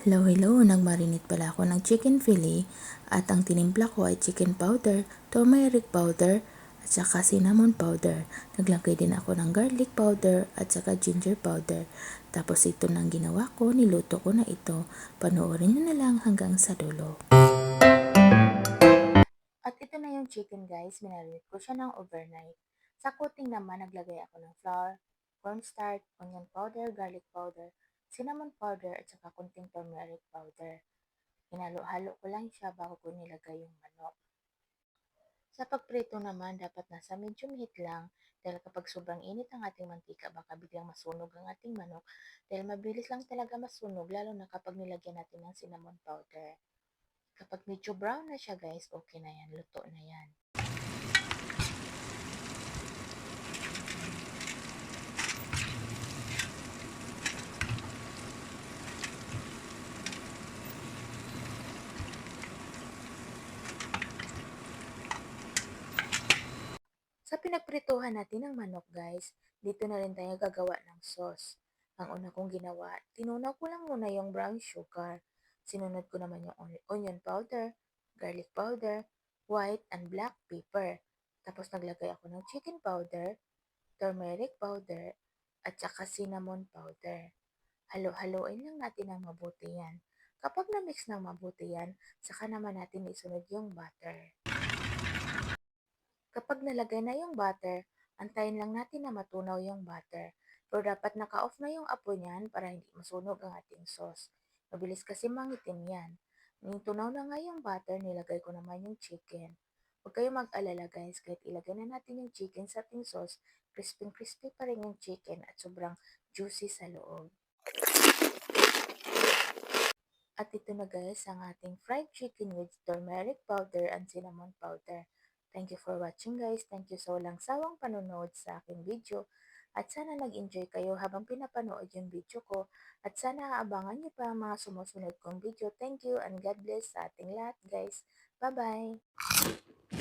Hello, hello! Nagmarinate pala ako ng chicken fillet at ang tinimpla ko ay chicken powder, turmeric powder at saka cinnamon powder. Naglagay din ako ng garlic powder at saka ginger powder. Tapos ito nang ginawa ko, niluto ko na ito. Panoorin nyo na lang hanggang sa dulo. At ito na yung chicken guys, minarinate ko siya ng overnight. Sa coating naman, naglagay ako ng flour, cornstarch, onion powder, garlic powder, cinnamon powder at saka kunting turmeric powder. Hinalo-halo ko lang siya bago ko nilagay yung manok. Sa pagprito naman, dapat nasa medium heat lang dahil kapag sobrang init ang ating mantika, baka biglang masunog ang ating manok dahil mabilis lang talaga masunog lalo na kapag nilagyan natin ng cinnamon powder. Kapag medyo brown na siya guys, okay na yan, luto na yan. Sa pinagprituhan natin ng manok guys, dito na rin tayo gagawa ng sauce. Ang una kong ginawa, tinunaw ko lang muna yung brown sugar. Sinunod ko naman yung onion powder, garlic powder, white and black pepper. Tapos naglagay ako ng chicken powder, turmeric powder, at saka cinnamon powder. Halo-haloin lang natin ng mabuti yan. Kapag na-mix ng mabuti yan, saka naman natin isunod yung butter. Kapag nalagay na yung butter, antayin lang natin na matunaw yung butter. Pero dapat naka-off na yung apoy niyan para hindi masunog ang ating sauce. Mabilis kasi mangitim yan. Nung tunaw na nga yung butter, nilagay ko naman yung chicken. Huwag kayong mag-alala guys, kahit ilagay na natin yung chicken sa ating sauce, crispy-crispy pa rin yung chicken at sobrang juicy sa loob. At ito na guys ang ating fried chicken with turmeric powder and cinnamon powder. Thank you for watching guys. Thank you sa walang sawang panonood sa aking video. At sana nag-enjoy kayo habang pinapanood yung video ko. At sana aabangan niyo pa ang mga sumusunod kong video. Thank you and God bless sa ating lahat guys. Bye-bye!